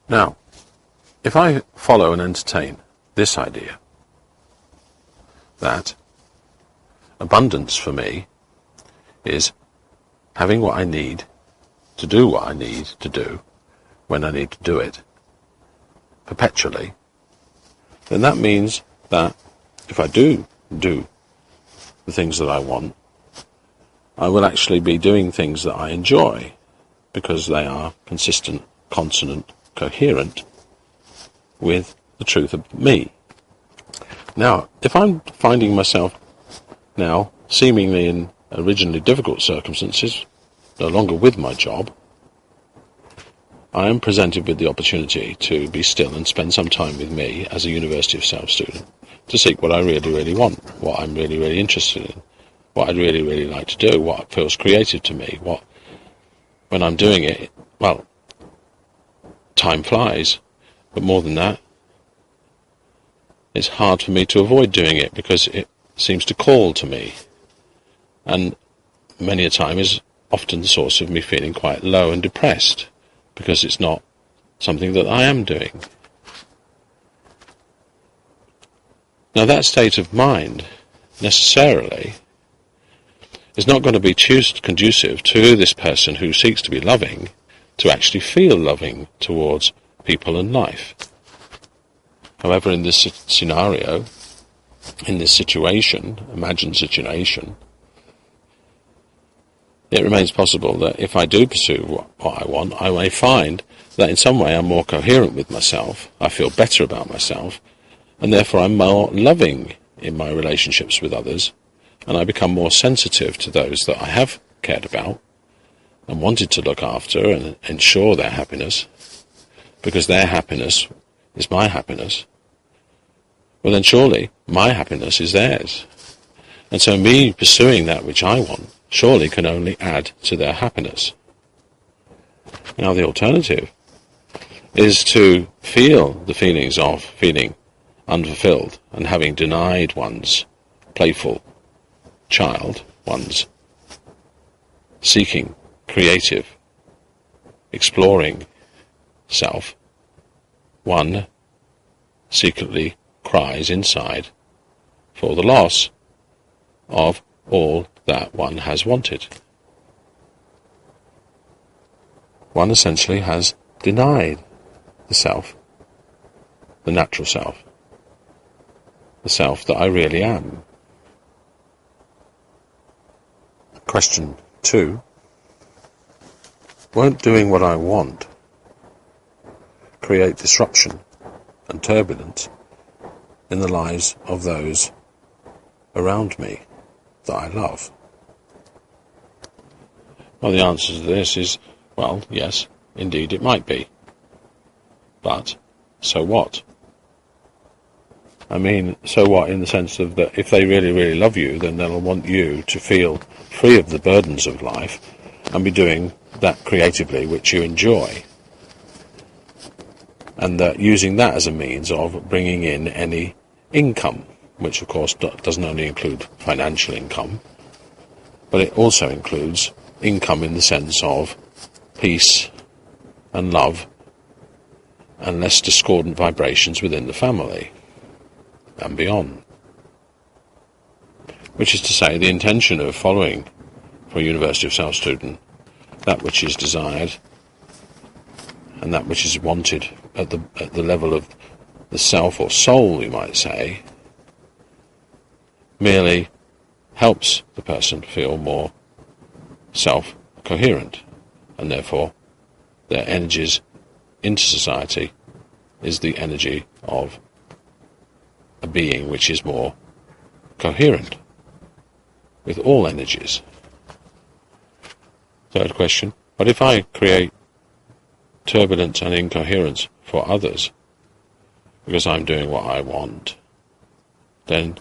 Now, if I follow and entertain this idea that abundance for me is having what I need to do what I need to do when I need to do it perpetually, then that means that if I do the things that I want, I will actually be doing things that I enjoy because they are consistent, consonant, coherent with the truth of me. Now, if I'm finding myself now seemingly in originally difficult circumstances, no longer with my job, I am presented with the opportunity to be still and spend some time with me as a University of Self student to seek what I really, really want, what I'm really, really interested in, what I'd really, really like to do, what feels creative to me, when I'm doing it, well, time flies, but more than that, it's hard for me to avoid doing it because it seems to call to me, and many a time is often the source of me feeling quite low and depressed because it's not something that I am doing. Now that state of mind necessarily is not going to be conducive to this person who seeks to be loving to actually feel loving towards people and life. However, in this scenario, in this situation, imagined situation, it remains possible that if I do pursue what I want, I may find that in some way I'm more coherent with myself, I feel better about myself, and therefore I'm more loving in my relationships with others, and I become more sensitive to those that I have cared about and wanted to look after and ensure their happiness, because their happiness is my happiness. Well, then surely my happiness is theirs. And so me pursuing that which I want surely can only add to their happiness. Now the alternative is to feel the feelings of feeling unfulfilled and having denied one's playful child, one's seeking, creative, exploring self. One secretly cries inside for the loss of all that one has wanted. One essentially has denied the self, the natural self, the self that I really am. Question 2. Won't doing what I want create disruption and turbulence in the lives of those around me that I love? Well, the answer to this is, well, yes, indeed it might be. But, so what? I mean, so what in the sense of that if they really, really love you, then they'll want you to feel free of the burdens of life and be doing that creatively which you enjoy. And using that as a means of bringing in any income, which of course doesn't only include financial income, but it also includes income in the sense of peace and love and less discordant vibrations within the family and beyond. Which is to say, the intention of following for a University of Self student that which is desired and that which is wanted at the level of the self or soul, you might say, merely helps the person feel more self-coherent, and therefore their energies into society is the energy of a being which is more coherent with all energies. Third question, what if I create turbulence and incoherence for others because I'm doing what I want? Then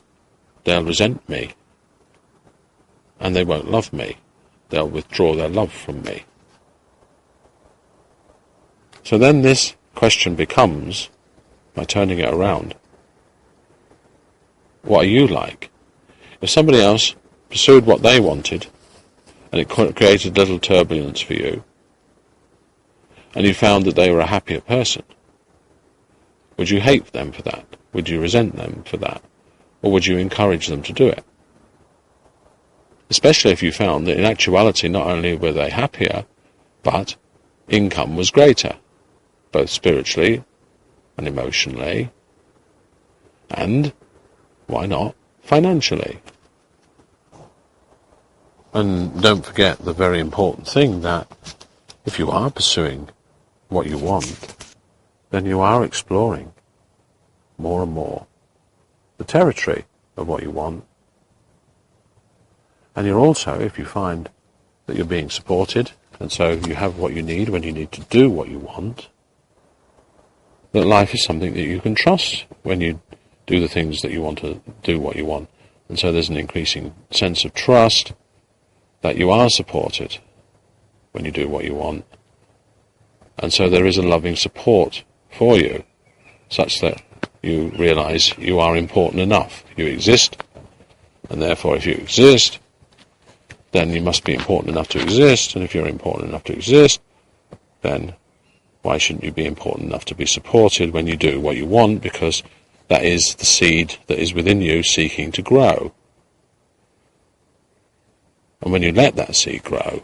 they'll resent me and they won't love me. They'll withdraw their love from me. So then this question becomes, by turning it around, what are you like? If somebody else pursued what they wanted and it created little turbulence for you, and you found that they were a happier person, would you hate them for that? Would you resent them for that? Or would you encourage them to do it? Especially if you found that in actuality not only were they happier, but income was greater, both spiritually and emotionally, and, why not, financially. And don't forget the very important thing that if you are pursuing what you want, then you are exploring more and more the territory of what you want. And you're also, if you find that you're being supported, and so you have what you need when you need to do what you want, that life is something that you can trust when you do the things that you want to do what you want. And so there's an increasing sense of trust that you are supported when you do what you want. And so there is a loving support for you, such that you realize you are important enough. You exist, and therefore if you exist, then you must be important enough to exist, and if you're important enough to exist, then why shouldn't you be important enough to be supported when you do what you want, because that is the seed that is within you seeking to grow. And when you let that seed grow,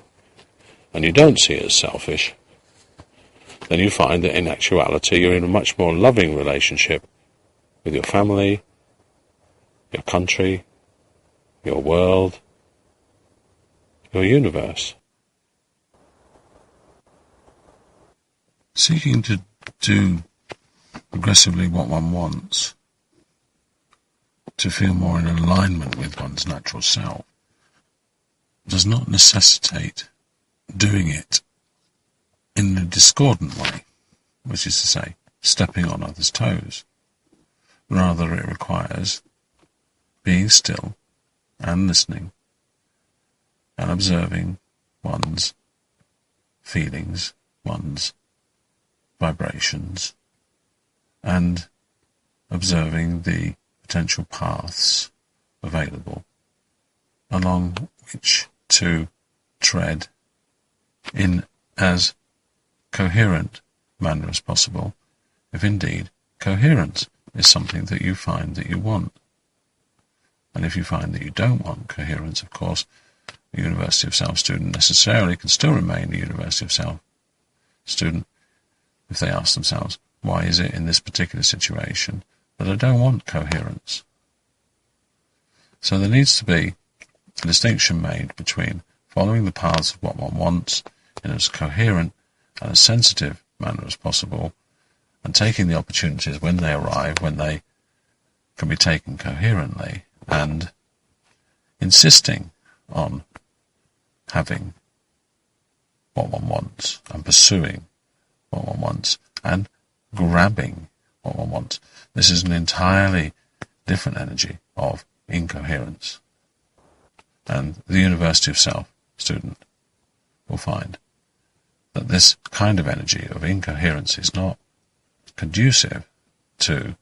and you don't see it as selfish, then you find that in actuality you're in a much more loving relationship with your family, your country, your world, your universe. Seeking to do progressively what one wants, to feel more in alignment with one's natural self, does not necessitate doing it in a discordant way, which is to say, stepping on others' toes. Rather, it requires being still and listening and observing one's feelings, one's vibrations, and observing the potential paths available along which to tread in as coherent manner as possible, if indeed coherence is something that you find that you want. And if you find that you don't want coherence, of course, a University of Self student necessarily can still remain a University of Self student if they ask themselves, why is it in this particular situation that I don't want coherence? So there needs to be a distinction made between following the paths of what one wants in as coherent and as sensitive manner as possible, and taking the opportunities when they arrive, when they can be taken coherently, and insisting on having what one wants and pursuing what one wants and grabbing what one wants. This is an entirely different energy of incoherence. And the University of Self student will find that this kind of energy of incoherence is not conducive to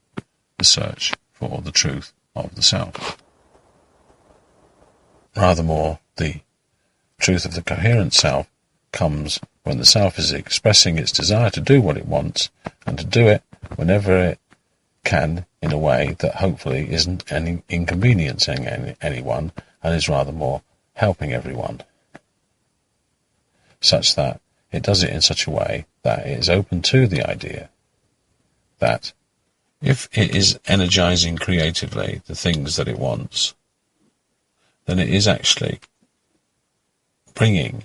the search for the truth of the self. Rather more, the truth of the coherent self comes when the self is expressing its desire to do what it wants, and to do it whenever it can in a way that hopefully isn't any inconveniencing anyone, and is rather more helping everyone, such that it does it in such a way that it is open to the idea that if it is energizing creatively the things that it wants, then it is actually bringing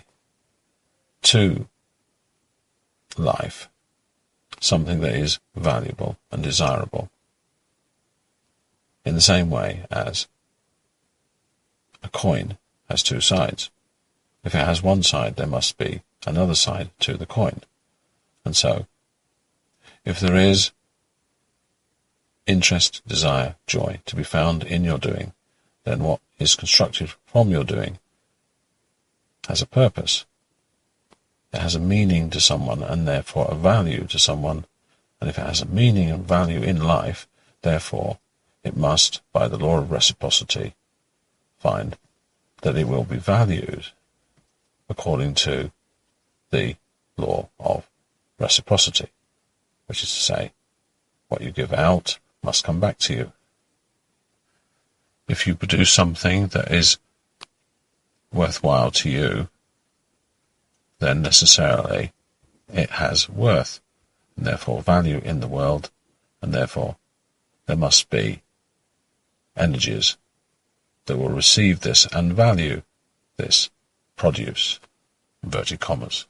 to life something that is valuable and desirable, in the same way as a coin has two sides. If it has one side, there must be another side to the coin. And so, if there is interest, desire, joy to be found in your doing, then what is constructed from your doing has a purpose. It has a meaning to someone, and therefore a value to someone. And if it has a meaning and value in life, therefore it must, by the law of reciprocity, find that it will be valued according to the law of reciprocity, which is to say, what you give out must come back to you. If you produce something that is worthwhile to you, then necessarily it has worth, and therefore value in the world, and therefore there must be energies that will receive this and value this produce, inverted commas.